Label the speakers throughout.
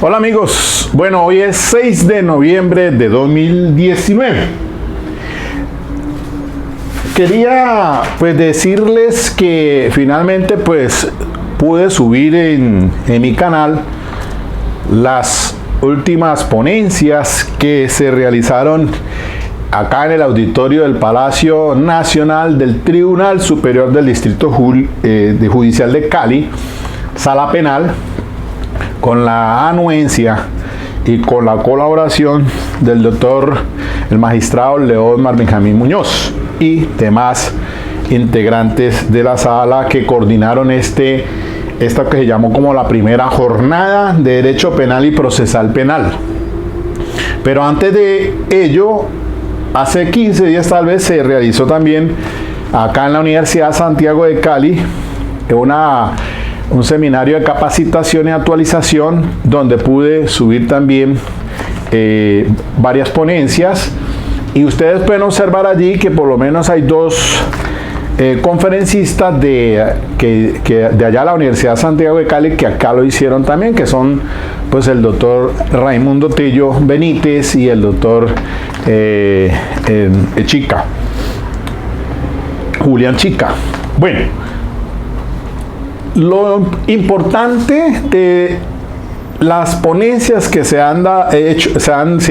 Speaker 1: Hola amigos, bueno, hoy es 6 de noviembre de 2019. Quería pues decirles que finalmente pues pude subir en mi canal las últimas ponencias que se realizaron acá en el auditorio del Palacio Nacional del Tribunal Superior del Distrito Judicial de Cali, Sala Penal, con la anuencia y con la colaboración del doctor, el magistrado Leódmar Benjamín Muñoz y demás integrantes de la sala que coordinaron esta que se llamó como la primera jornada de Derecho Penal y Procesal Penal. Pero antes de ello, hace 15 días tal vez, se realizó también acá en la Universidad Santiago de Cali un seminario de capacitación y actualización donde pude subir también varias ponencias, y ustedes pueden observar allí que por lo menos hay dos conferencistas de allá de la Universidad Santiago de Cali que acá lo hicieron también, que son pues el doctor Raimundo Tello Benítez y el doctor Julián Chica. Bueno, lo importante de las ponencias que se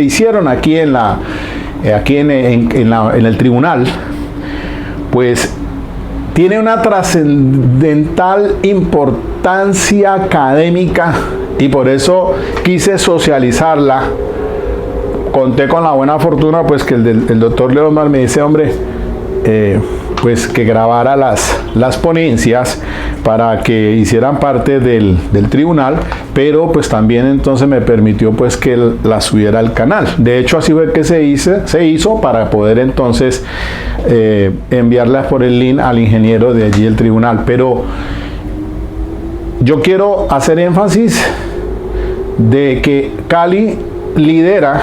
Speaker 1: hicieron aquí en el tribunal, pues tiene una trascendental importancia académica, y por eso quise socializarla. Conté con la buena fortuna pues que el doctor Leódmar me dice, hombre, pues que grabara las ponencias para que hicieran parte del tribunal, pero pues también entonces me permitió pues que las subiera al canal. De hecho así fue que se hizo para poder entonces enviarlas por el link al ingeniero de allí del tribunal. Pero yo quiero hacer énfasis de que Cali lidera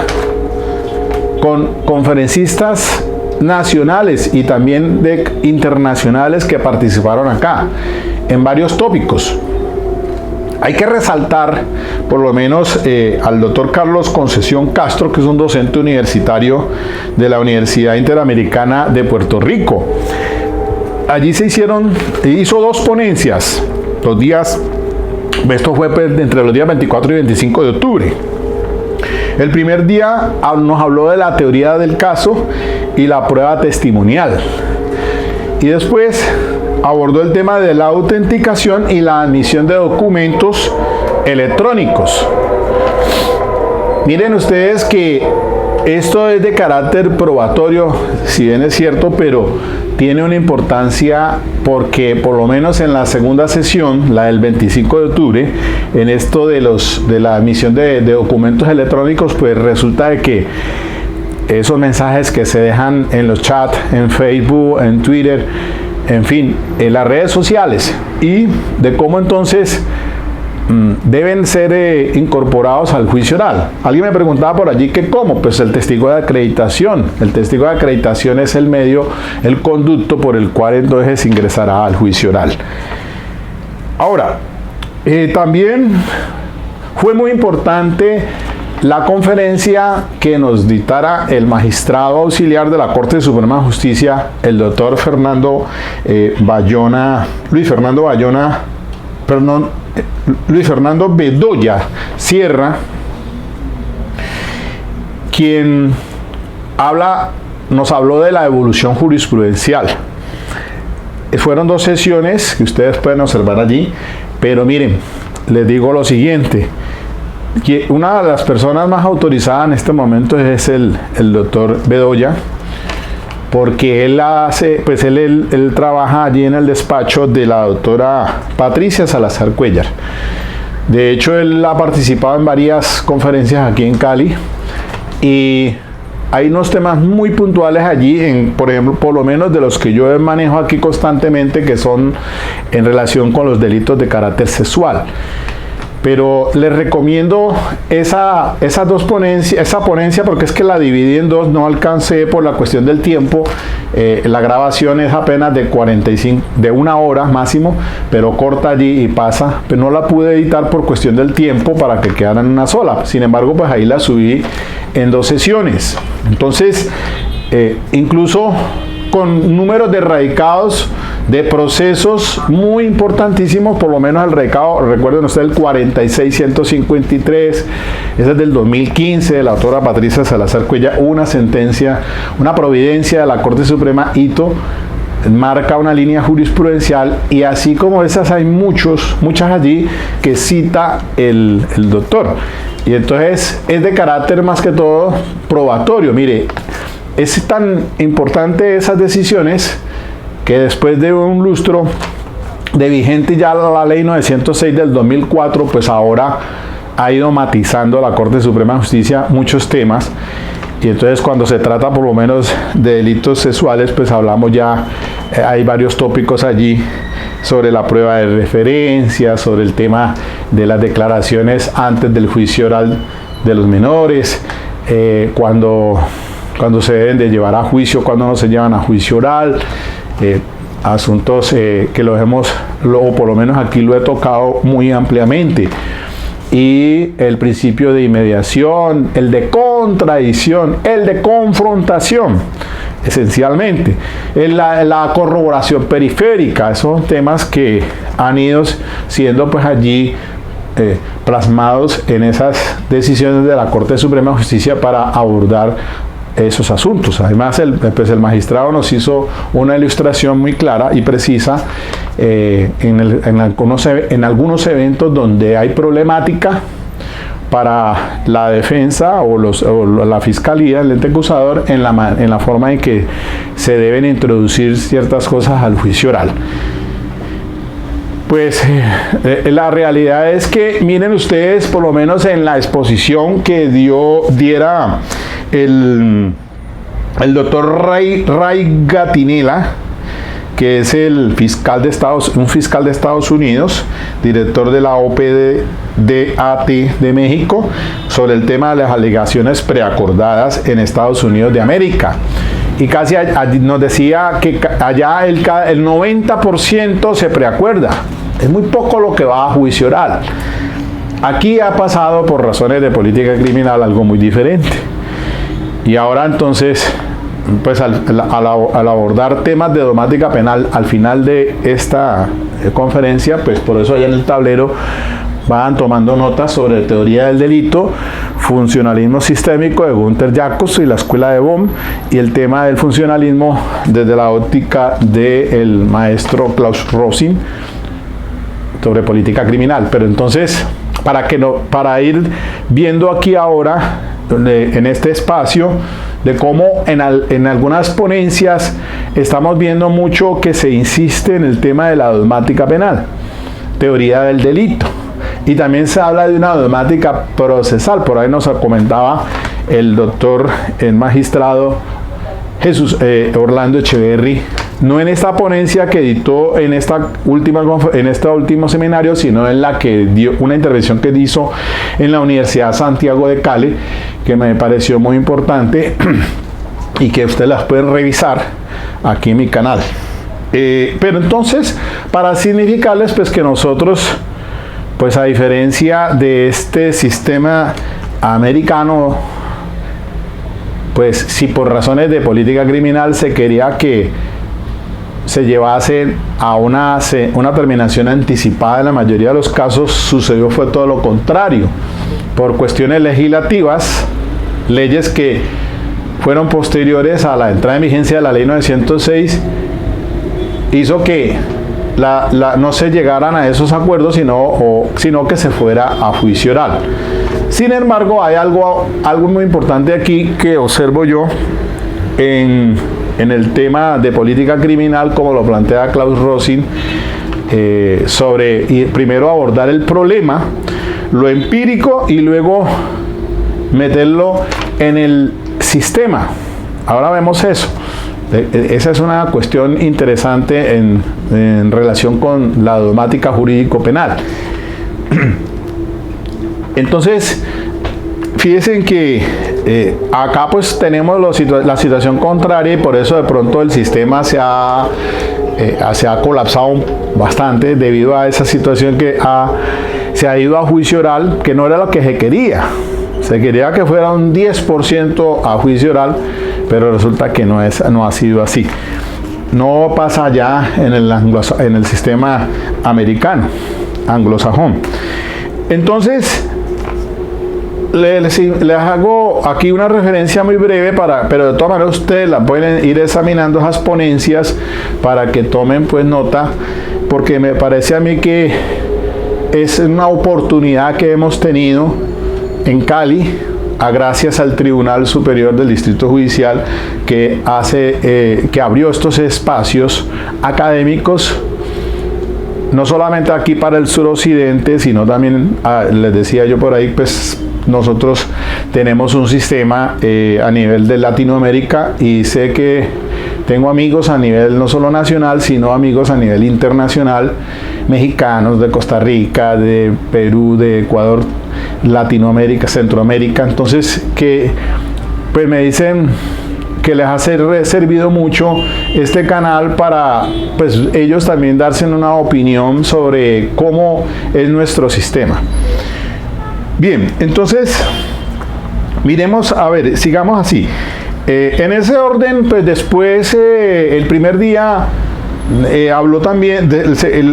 Speaker 1: con conferencistas nacionales y también internacionales que participaron acá en varios tópicos. Hay que resaltar por lo menos al doctor Carlos Concesión Castro, que es un docente universitario de la Universidad Interamericana de Puerto Rico. Allí hizo dos ponencias, esto fue entre los días 24 y 25 de octubre. El primer día nos habló de la teoría del caso y la prueba testimonial. Y después abordó el tema de la autenticación y la admisión de documentos electrónicos. Miren ustedes que esto es de carácter probatorio, si bien es cierto, pero tiene una importancia porque por lo menos en la segunda sesión, la del 25 de octubre, en esto de la admisión de documentos electrónicos, pues resulta de que esos mensajes que se dejan en los chats, en Facebook, en Twitter, en fin, en las redes sociales, y de cómo entonces deben ser incorporados al juicio oral. Alguien me preguntaba por allí que cómo, pues el testigo de acreditación. El testigo de acreditación es el medio, el conducto por el cual entonces ingresará al juicio oral. Ahora, también fue muy importante la conferencia que nos dictara el magistrado auxiliar de la Corte Suprema de Justicia, el doctor Luis Fernando Bedoya Sierra, quien nos habló de la evolución jurisprudencial. Fueron dos sesiones que ustedes pueden observar allí, pero miren, les digo lo siguiente, que una de las personas más autorizadas en este momento es el doctor Bedoya, porque él trabaja allí en el despacho de la doctora Patricia Salazar Cuellar. De hecho, él ha participado en varias conferencias aquí en Cali, y hay unos temas muy puntuales allí, por ejemplo, por lo menos de los que yo manejo aquí constantemente, que son en relación con los delitos de carácter sexual. Pero les recomiendo esa ponencia porque es que la dividí en dos, no alcancé por la cuestión del tiempo. La grabación es apenas de 1 hora máximo, pero corta allí y pasa, pero no la pude editar por cuestión del tiempo para que quedara en una sola. Sin embargo, pues ahí la subí en 2 sesiones. Entonces, incluso con números de radicados de procesos muy importantísimos, por lo menos el radicado, recuerden ustedes, el 46153, ese es del 2015, de la autora Patricia Salazar Cuellar, una sentencia, una providencia de la Corte Suprema Hito, marca una línea jurisprudencial, y así como esas hay muchas allí que cita el doctor. Y entonces es de carácter más que todo probatorio. Mire, es tan importante esas decisiones que después de un lustro de vigente ya la ley 906 del 2004, pues ahora ha ido matizando la Corte Suprema de Justicia muchos temas. Y entonces cuando se trata por lo menos de delitos sexuales, pues hablamos ya, hay varios tópicos allí sobre la prueba de referencia, sobre el tema de las declaraciones antes del juicio oral de los menores, cuando se deben de llevar a juicio, cuando no se llevan a juicio oral, asuntos que los hemos, o por lo menos aquí lo he tocado muy ampliamente. Y el principio de inmediación, el de contradicción, el de confrontación, esencialmente. La corroboración periférica, esos temas que han ido siendo pues allí plasmados en esas decisiones de la Corte Suprema de Justicia para abordar esos asuntos. Además, el magistrado nos hizo una ilustración muy clara y precisa en algunos eventos donde hay problemática para la defensa o la fiscalía, el ente acusador, en la forma en que se deben introducir ciertas cosas al juicio oral. Pues la realidad es que, miren ustedes, por lo menos en la exposición que diera el doctor Ray Gattinella, que es un fiscal de Estados Unidos, director de la OPDAT de México, sobre el tema de las alegaciones preacordadas en Estados Unidos de América. Y casi nos decía que allá el 90% se preacuerda. Es muy poco lo que va a juicio oral. Aquí ha pasado, por razones de política criminal, algo muy diferente. Y ahora entonces, pues al abordar temas de dogmática penal al final de esta conferencia, pues por eso allá en el tablero van tomando notas sobre teoría del delito, funcionalismo sistémico de Gunther Jacobs y la escuela de Bonn, y el tema del funcionalismo desde la óptica del maestro Klaus Rosin sobre política criminal. Pero entonces, para ir viendo aquí ahora, en este espacio, de cómo en algunas ponencias estamos viendo mucho que se insiste en el tema de la dogmática penal, teoría del delito, y también se habla de una dogmática procesal. Por ahí nos comentaba el doctor, el magistrado Orlando Echeverry, no en esta ponencia que dictó en este último seminario, sino en la que dio una intervención que hizo en la Universidad Santiago de Cali, que me pareció muy importante y que ustedes las pueden revisar aquí en mi canal. Pero entonces, para significarles pues que nosotros, pues a diferencia de este sistema americano, pues si por razones de política criminal se quería que se llevase a una terminación anticipada, en la mayoría de los casos fue todo lo contrario. Por cuestiones legislativas, leyes que fueron posteriores a la entrada en vigencia de la ley 906, hizo que no se llegaran a esos acuerdos, sino que se fuera a juicio oral. Sin embargo, hay algo muy importante aquí que observo yo en el tema de política criminal, como lo plantea Klaus Rosin, sobre primero abordar el problema, lo empírico, y luego meterlo en el sistema. Ahora vemos eso. Esa es una cuestión interesante en relación con la dogmática jurídico-penal. Entonces, fíjense que acá pues tenemos la situación contraria, y por eso de pronto el sistema se ha colapsado bastante debido a esa situación que se ha ido a juicio oral, que no era lo que se quería. Se quería que fuera un 10% a juicio oral, pero resulta que no ha sido así. No pasa allá en el sistema americano, anglosajón. Entonces, les hago aquí una referencia muy breve, pero de todas maneras ustedes la pueden ir examinando, esas ponencias, para que tomen pues nota, porque me parece a mí que es una oportunidad que hemos tenido en Cali, gracias al Tribunal Superior del Distrito Judicial, que abrió estos espacios académicos, no solamente aquí para el suroccidente, sino también, les decía yo por ahí, pues nosotros tenemos un sistema a nivel de Latinoamérica, y sé que tengo amigos a nivel no solo nacional, sino amigos a nivel internacional, mexicanos, de Costa Rica, de Perú, de Ecuador, Latinoamérica, Centroamérica. Entonces, que pues me dicen que les ha servido mucho este canal para pues ellos también darse una opinión sobre cómo es nuestro sistema. Bien, entonces miremos, a ver, sigamos así. En ese orden, pues después el primer día habló también,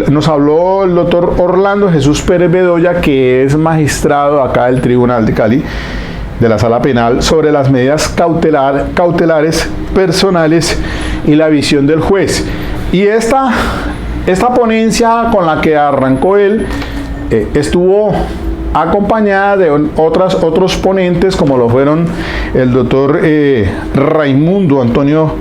Speaker 1: nos habló el doctor Orlando Jesús Pérez Bedoya, que es magistrado acá del Tribunal de Cali, de la Sala Penal, sobre las medidas cautelares personales y la visión del juez. Y esta ponencia con la que arrancó él estuvo acompañada de otros ponentes, como lo fueron el doctor Raimundo Antonio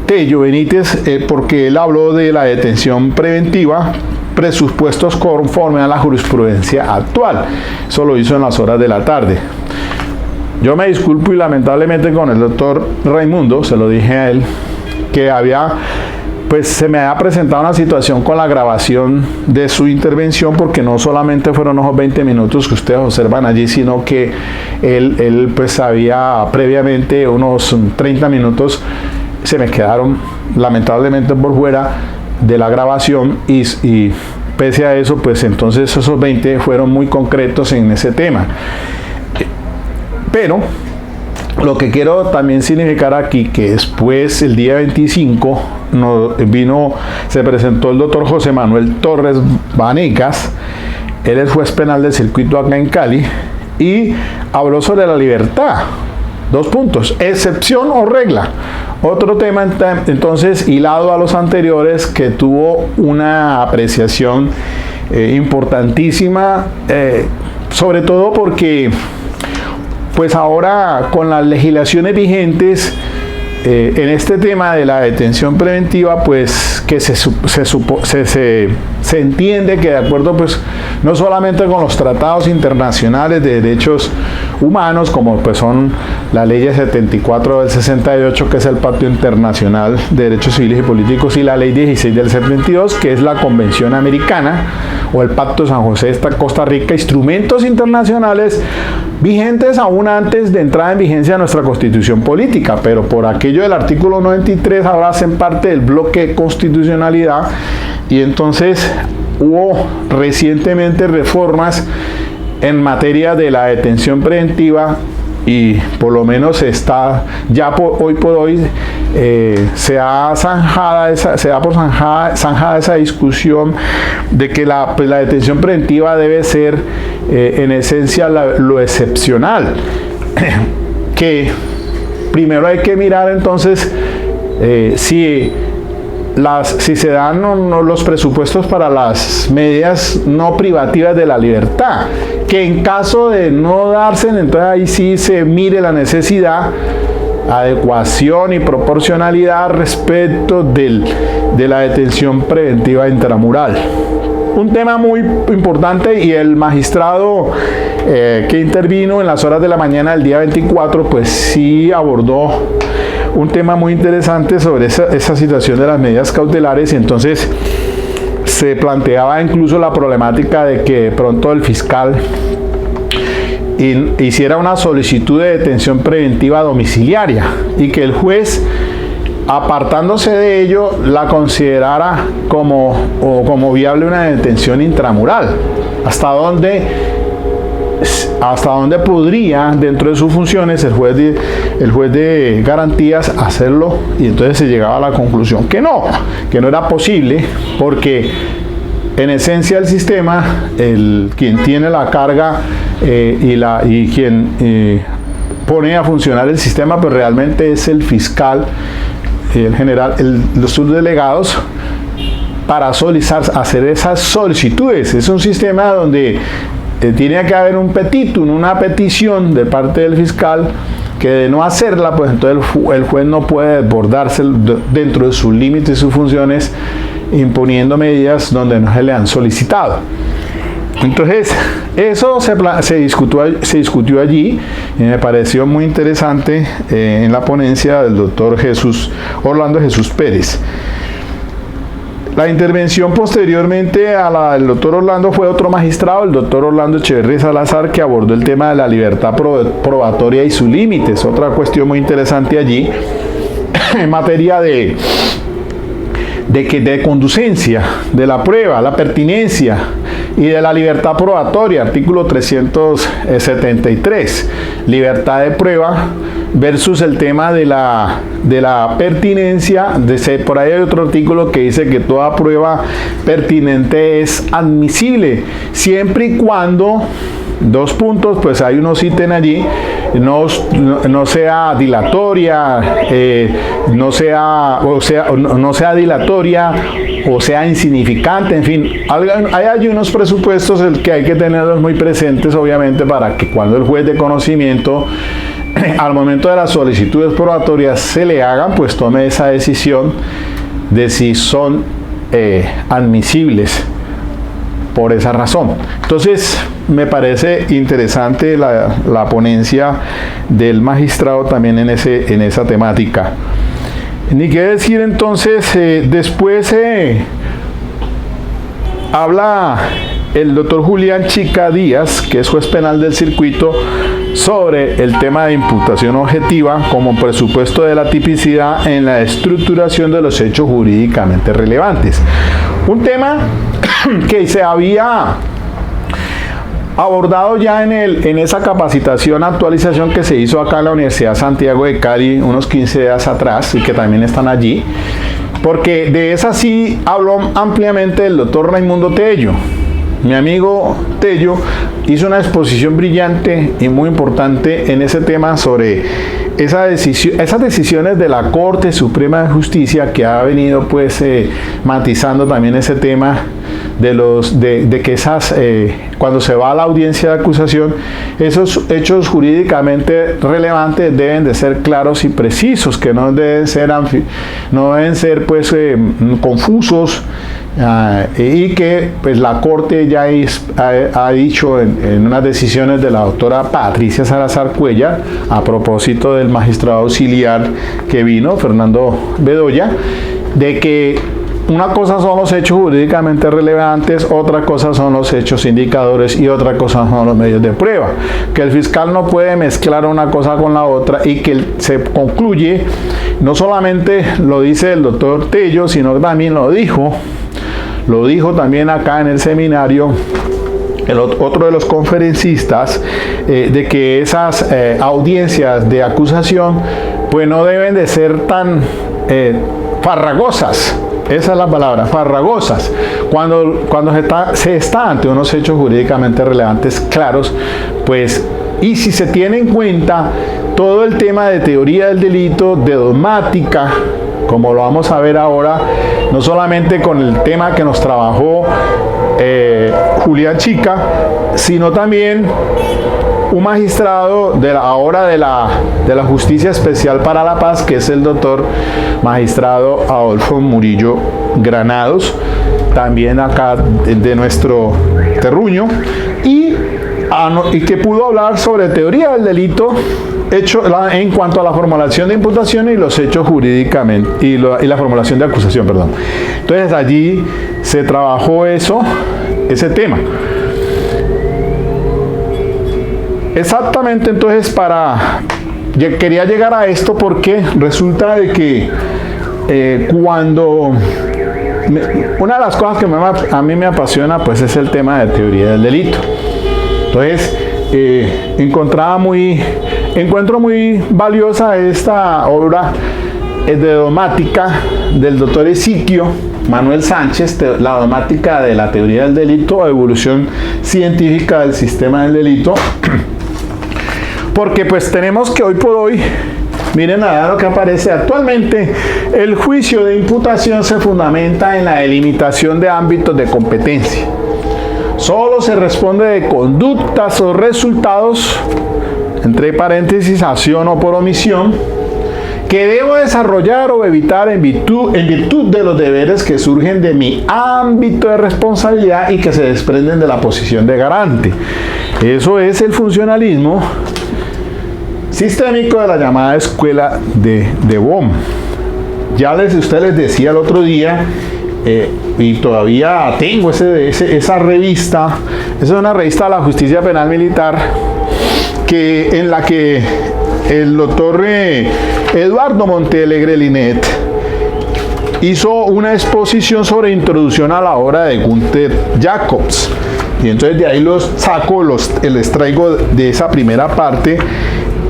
Speaker 1: Tello Benítez, porque él habló de la detención preventiva, presupuestos conforme a la jurisprudencia actual. Eso lo hizo en las horas de la tarde. Yo me disculpo, y lamentablemente con el doctor Raimundo, se lo dije a él, que se me ha presentado una situación con la grabación de su intervención, porque no solamente fueron esos 20 minutos que ustedes observan allí, sino que él pues había previamente unos 30 minutos, se me quedaron lamentablemente por fuera de la grabación, y pese a eso, pues entonces esos 20 fueron muy concretos en ese tema. Pero lo que quiero también significar aquí, que después, el día 25, se presentó el doctor José Manuel Torres Vanegas. Él es juez penal del circuito acá en Cali, y habló sobre la libertad. 2 puntos, excepción o regla. Otro tema, entonces, hilado a los anteriores, que tuvo una apreciación importantísima, sobre todo porque pues ahora, con las legislaciones vigentes en este tema de la detención preventiva, pues que se entiende que, de acuerdo pues no solamente con los tratados internacionales de derechos humanos, como pues son la ley 74 del 68, que es el Pacto Internacional de Derechos Civiles y Políticos, y la ley 16 del 72, que es la Convención Americana, o el Pacto de San José de Costa Rica, instrumentos internacionales vigentes aún antes de entrada en vigencia de nuestra Constitución Política, pero por aquello del artículo 93 ahora hacen parte del bloque de constitucionalidad. Y entonces hubo recientemente reformas en materia de la detención preventiva, y por lo menos está ya hoy por hoy se da por zanjada esa discusión de que la detención preventiva debe ser en esencia lo excepcional, que primero hay que mirar entonces si se dan los presupuestos para las medidas no privativas de la libertad, que en caso de no darse, entonces ahí sí se mire la necesidad, adecuación y proporcionalidad respecto de la detención preventiva intramural. Un tema muy importante, y el magistrado que intervino en las horas de la mañana del día 24, pues sí abordó un tema muy interesante sobre esa situación de las medidas cautelares. Y entonces se planteaba incluso la problemática de que de pronto el fiscal hiciera una solicitud de detención preventiva domiciliaria y que el juez, apartándose de ello, la considerara como viable una detención intramural. ¿Hasta dónde podría, dentro de sus funciones, el juez de garantías hacerlo? Y entonces se llegaba a la conclusión que no era posible, porque en esencia el sistema, quien tiene la carga y quien pone a funcionar el sistema, pues realmente es el fiscal, el general, los subdelegados, para hacer esas solicitudes. Es un sistema donde tiene que haber un petitum, una petición de parte del fiscal, que de no hacerla, pues entonces el juez no puede desbordarse dentro de sus límites y sus funciones, imponiendo medidas donde no se le han solicitado. Entonces, eso se discutió allí y me pareció muy interesante en la ponencia del doctor Orlando Jesús Pérez. La intervención posteriormente a la del doctor Orlando fue otro magistrado, el doctor Orlando Echeverri Salazar, que abordó el tema de la libertad probatoria y sus límites, otra cuestión muy interesante allí, en materia de conducencia, de la prueba, la pertinencia y de la libertad probatoria, artículo 373, libertad de prueba versus el tema de la pertinencia. Por ahí hay otro artículo que dice que toda prueba pertinente es admisible, siempre y cuando, dos puntos, pues hay unos ítems allí, no sea dilatoria, no sea dilatoria o sea insignificante, en fin, hay unos presupuestos que hay que tenerlos muy presentes, obviamente, para que cuando el juez de conocimiento, al momento de las solicitudes probatorias, se le hagan, pues tome esa decisión de si son admisibles por esa razón. Entonces, me parece interesante la ponencia del magistrado también en esa temática. Ni qué decir entonces, después habla el doctor Julián Chica Díaz, que es juez penal del circuito, sobre el tema de imputación objetiva como presupuesto de la tipicidad en la estructuración de los hechos jurídicamente relevantes. Un tema que se había abordado ya en esa capacitación, actualización que se hizo acá en la Universidad Santiago de Cali unos 15 días atrás, y que también están allí, porque de esa sí habló ampliamente el doctor Raimundo Tello. Mi amigo Tello hizo una exposición brillante y muy importante en ese tema sobre esas decisiones de la Corte Suprema de Justicia, que ha venido pues matizando también ese tema de que cuando se va a la audiencia de acusación, esos hechos jurídicamente relevantes deben de ser claros y precisos, que no deben ser pues confusos, y que pues la Corte ya ha dicho en unas decisiones de la doctora Patricia Salazar Cuellar, a propósito del magistrado auxiliar que vino, Fernando Bedoya, de que una cosa son los hechos jurídicamente relevantes, otra cosa son los hechos indicadores y otra cosa son los medios de prueba. Que el fiscal no puede mezclar una cosa con la otra, y que se concluye, no solamente lo dice el doctor Tello, sino que también lo dijo también acá en el seminario otro de los conferencistas, de que esas audiencias de acusación pues no deben de ser tan farragosas. Esa es la palabra, farragosas. Cuando se está ante unos hechos jurídicamente relevantes claros, pues, y si se tiene en cuenta todo el tema de teoría del delito, de dogmática, como lo vamos a ver ahora, no solamente con el tema que nos trabajó Julián Chica, sino también un magistrado de la Justicia Especial para la Paz, que es el doctor magistrado Adolfo Murillo Granados, también acá de nuestro terruño, y que pudo hablar sobre teoría del delito en cuanto a la formulación de imputación y los hechos jurídicamente, y la formulación de acusación, perdón. Entonces allí se trabajó ese tema. Exactamente, entonces quería llegar a esto porque resulta de que una de las cosas que a mí me apasiona pues es el tema de teoría del delito. Entonces encuentro muy valiosa esta obra de dogmática del doctor Ezequio Manuel Sánchez, la dogmática de la teoría del delito, evolución científica del sistema del delito, porque pues tenemos que hoy por hoy, miren nada lo que aparece actualmente, el juicio de imputación se fundamenta en la delimitación de ámbitos de competencia. Solo se responde de conductas o resultados, entre paréntesis, acción o por omisión, que debo desarrollar o evitar en virtud de los deberes que surgen de mi ámbito de responsabilidad y que se desprenden de la posición de garante. Eso es el funcionalismo sistémico de la llamada escuela de Bohm. Ya usted les decía el otro día, y todavía tengo esa revista, esa es una revista de la Justicia Penal Militar, en la que el doctor Eduardo Montealegre Linet hizo una exposición sobre introducción a la obra de Günther Jacobs, y entonces de ahí les traigo de esa primera parte.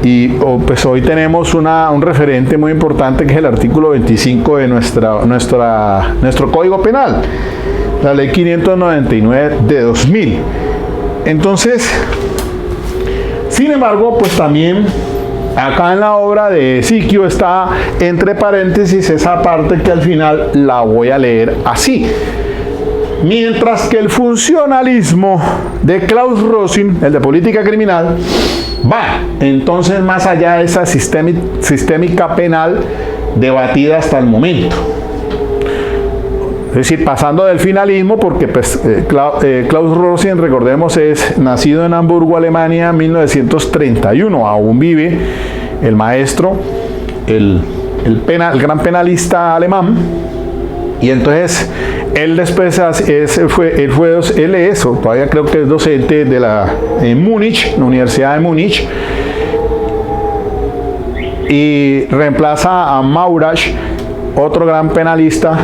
Speaker 1: Y pues hoy tenemos un referente muy importante que es el artículo 25 de nuestro Código Penal, la ley 599 de 2000. Entonces, sin embargo, pues también acá en la obra de Ezequio está entre paréntesis esa parte que al final la voy a leer así. Mientras que el funcionalismo de Klaus Rosin, el de política criminal, va entonces más allá de esa sistémica penal debatida hasta el momento. Es decir, pasando del finalismo, porque pues, Klaus Rosin, recordemos, es nacido en Hamburgo, Alemania, en 1931. Aún vive el maestro, el gran penalista alemán. Y entonces él después todavía creo que es docente en Múnich, la Universidad de Múnich, y reemplaza a Maurach, otro gran penalista,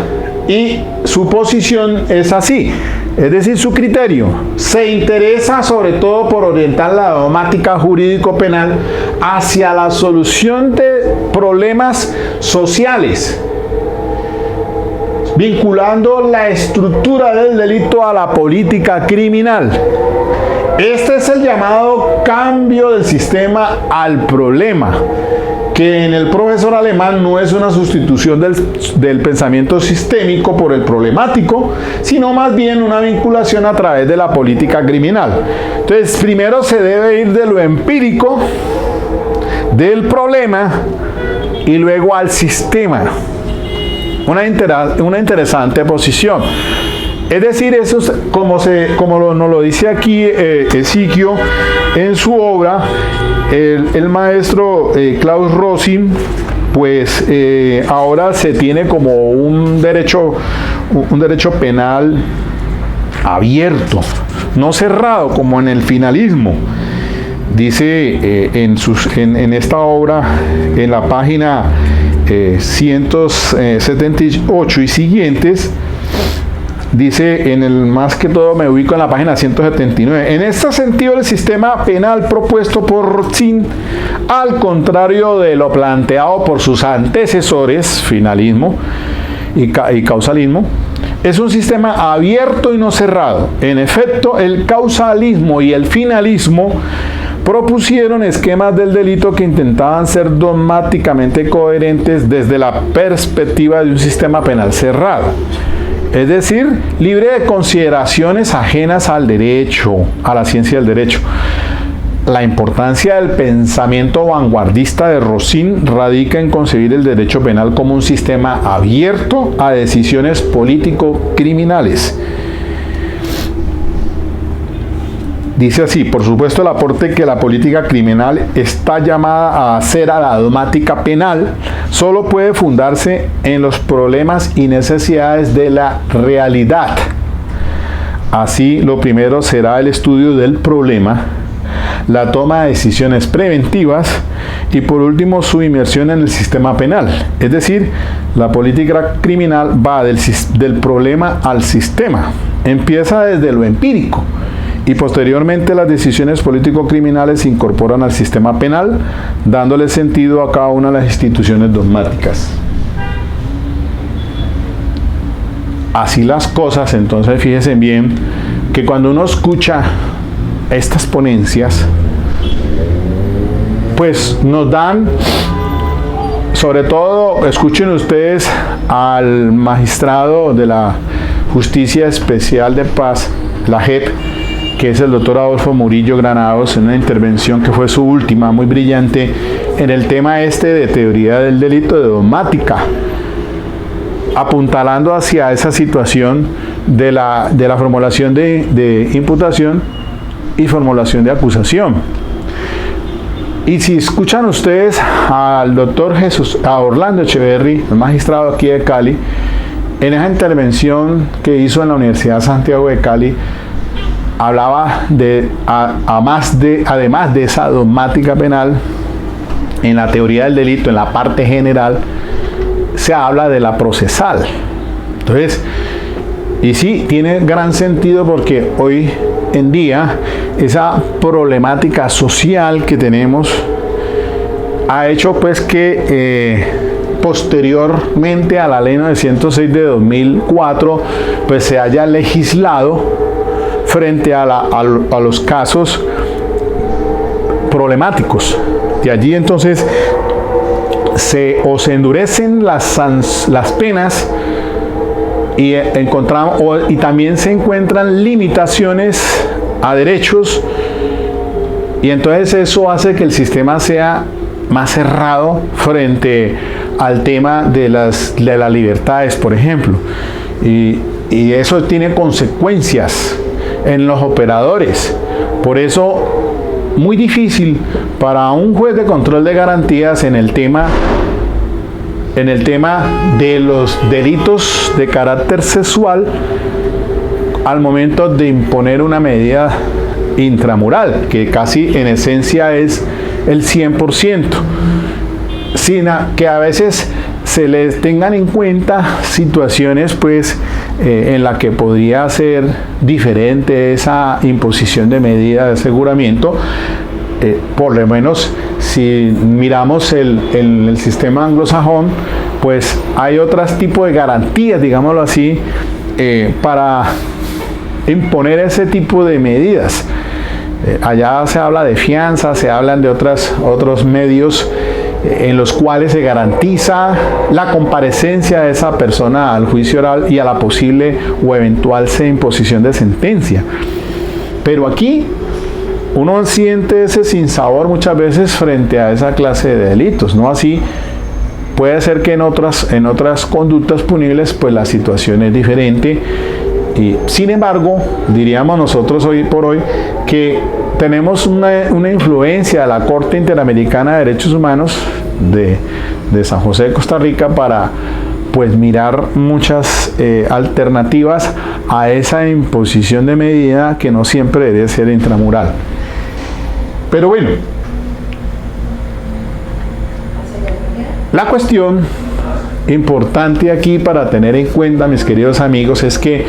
Speaker 1: y su posición es así, es decir, su criterio se interesa sobre todo por orientar la dogmática jurídico-penal hacia la solución de problemas sociales, vinculando la estructura del delito a la política criminal. Este es el llamado cambio del sistema al problema, que en el profesor alemán no es una sustitución del pensamiento sistémico por el problemático, sino más bien una vinculación a través de la política criminal. Entonces, primero se debe ir de lo empírico, del problema, y luego al sistema. Una interesante posición. Es decir, eso es como nos lo dice aquí Ezequio en su obra, el maestro Klaus Rosin, pues ahora se tiene como un derecho penal abierto, no cerrado como en el finalismo. Dice en esta obra, en la página 178 y siguientes, dice, más que todo me ubico en la página 179. En este sentido, el sistema penal propuesto por Rosin, al contrario de lo planteado por sus antecesores, finalismo y causalismo, es un sistema abierto y no cerrado. En efecto, el causalismo y el finalismo propusieron esquemas del delito que intentaban ser dogmáticamente coherentes desde la perspectiva de un sistema penal cerrado, es decir, libre de consideraciones ajenas al derecho, a la ciencia del derecho. La importancia del pensamiento vanguardista de Rosin radica en concebir el derecho penal como un sistema abierto a decisiones político-criminales. Dice así: por supuesto, el aporte que la política criminal está llamada a hacer a la dogmática penal solo puede fundarse en los problemas y necesidades de la realidad. Así, lo primero será el estudio del problema, la toma de decisiones preventivas y por último su inmersión en el sistema penal. Es decir, la política criminal va del problema al sistema. Empieza desde lo empírico y posteriormente las decisiones político-criminales se incorporan al sistema penal, dándole sentido a cada una de las instituciones dogmáticas. Así las cosas, entonces fíjense bien que cuando uno escucha estas ponencias, pues nos dan, sobre todo, escuchen ustedes al magistrado de la Justicia Especial de Paz, la JEP, que es el doctor Adolfo Murillo Granados, en una intervención que fue su última, muy brillante, en el tema de teoría del delito de dogmática, apuntalando hacia esa situación de la formulación de imputación y formulación de acusación. Y si escuchan ustedes al doctor a Orlando Echeverry, el magistrado aquí de Cali, en esa intervención que hizo en la Universidad Santiago de Cali, hablaba además de esa dogmática penal, en la teoría del delito, en la parte general, se habla de la procesal. Entonces, y sí, tiene gran sentido porque hoy en día esa problemática social que tenemos ha hecho pues que posteriormente a la ley 906 de 2004 pues se haya legislado frente a los casos problemáticos. De allí entonces se endurecen las penas y también se encuentran limitaciones a derechos, y entonces eso hace que el sistema sea más cerrado frente al tema de las libertades, por ejemplo, y eso tiene consecuencias en los operadores. Por eso muy difícil para un juez de control de garantías en el tema de los delitos de carácter sexual al momento de imponer una medida intramural, que casi en esencia es el 100%, sin que a veces se les tengan en cuenta situaciones pues en la que podría ser diferente esa imposición de medida de aseguramiento. Por lo menos si miramos el sistema anglosajón, pues hay otros tipos de garantías, digámoslo así, para imponer ese tipo de medidas. Allá se habla de fianza, se hablan de otros medios en los cuales se garantiza la comparecencia de esa persona al juicio oral y a la posible o eventual imposición de sentencia. Pero aquí uno siente ese sinsabor muchas veces frente a esa clase de delitos, ¿no? Así puede ser que en otras conductas punibles pues la situación es diferente, y sin embargo diríamos nosotros hoy por hoy que tenemos una influencia de la Corte Interamericana de Derechos Humanos de San José de Costa Rica para pues mirar muchas alternativas a esa imposición de medida que no siempre debe ser intramural. Pero bueno, la cuestión importante aquí para tener en cuenta, mis queridos amigos, es que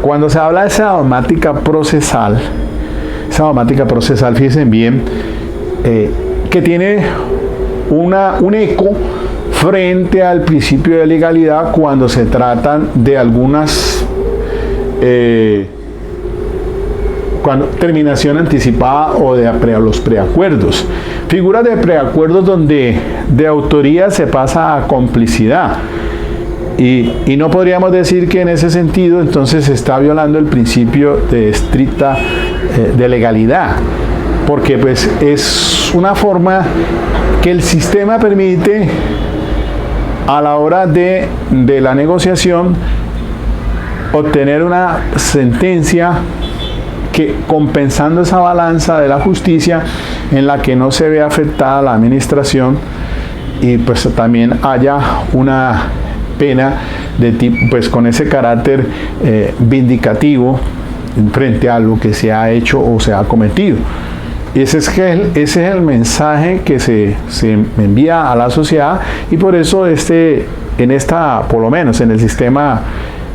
Speaker 1: cuando se habla de esa dogmática procesal, fíjense bien, que tiene un eco frente al principio de legalidad cuando se tratan de algunas terminación anticipada o de los preacuerdos. Figuras de preacuerdos donde de autoría se pasa a complicidad. Y no podríamos decir que en ese sentido entonces se está violando el principio de estricta de legalidad, porque pues es una forma que el sistema permite a la hora de la negociación obtener una sentencia que compensando esa balanza de la justicia en la que no se ve afectada la administración, y pues también haya una pena de tipo, pues con ese carácter vindicativo frente a lo que se ha hecho o se ha cometido. ese es el mensaje que se envía a la sociedad, y por eso por lo menos en el sistema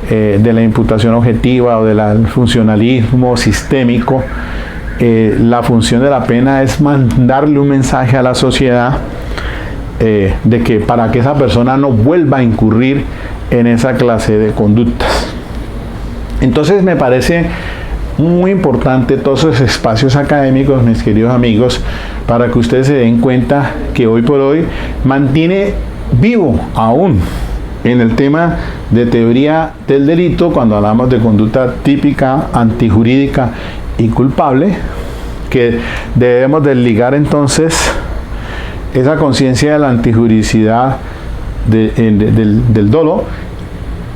Speaker 1: de la imputación objetiva o del funcionalismo sistémico, la función de la pena es mandarle un mensaje a la sociedad de que para que esa persona no vuelva a incurrir en esa clase de conductas. Entonces me parece muy importante todos esos espacios académicos, mis queridos amigos, para que ustedes se den cuenta que hoy por hoy mantiene vivo aún en el tema de teoría del delito, cuando hablamos de conducta típica, antijurídica y culpable, que debemos desligar entonces esa conciencia de la antijuridicidad del dolo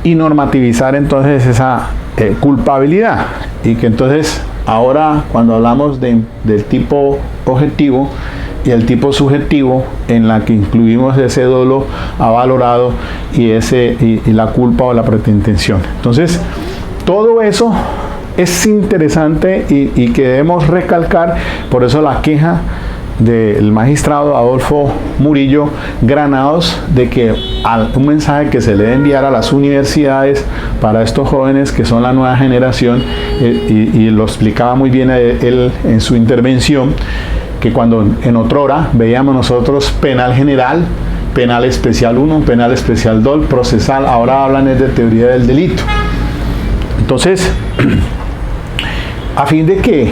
Speaker 1: y normativizar entonces esa culpabilidad, y que entonces ahora cuando hablamos del tipo objetivo y el tipo subjetivo, en la que incluimos ese dolo avalorado y la culpa o la pretensión. Entonces todo eso es interesante y que debemos recalcar. Por eso la queja del magistrado Adolfo Murillo Granados, de que un mensaje que se le debe enviar a las universidades para estos jóvenes que son la nueva generación, y lo explicaba muy bien él en su intervención, que cuando en otrora veíamos nosotros penal general, penal especial 1, penal especial 2, procesal, ahora hablan de teoría del delito. Entonces, a fin de que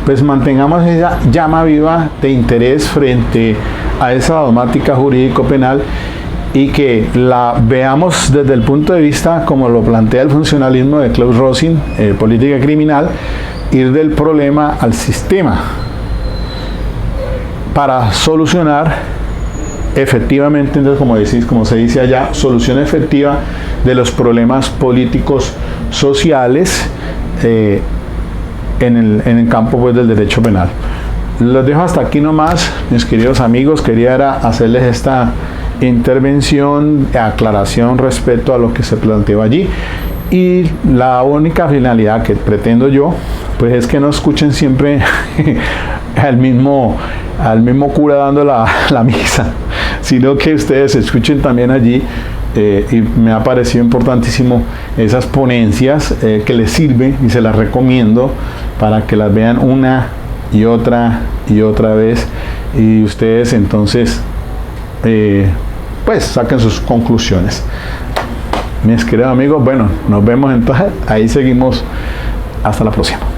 Speaker 1: pues mantengamos esa llama viva de interés frente a esa dogmática jurídico-penal, y que la veamos desde el punto de vista como lo plantea el funcionalismo de Klaus Rosin, política criminal, ir del problema al sistema para solucionar efectivamente, entonces, como se dice allá, solución efectiva de los problemas políticos sociales en el campo pues del derecho penal. Los dejo hasta aquí nomás, mis queridos amigos. Quería hacerles esta intervención, aclaración respecto a lo que se planteó allí, y la única finalidad que pretendo yo pues es que no escuchen siempre al mismo cura dando la misa, sino que ustedes escuchen también allí. Y me ha parecido importantísimo esas ponencias que les sirven, y se las recomiendo para que las vean una y otra vez, y ustedes entonces pues saquen sus conclusiones. Mis queridos amigos, bueno, nos vemos entonces, ahí seguimos, hasta la próxima.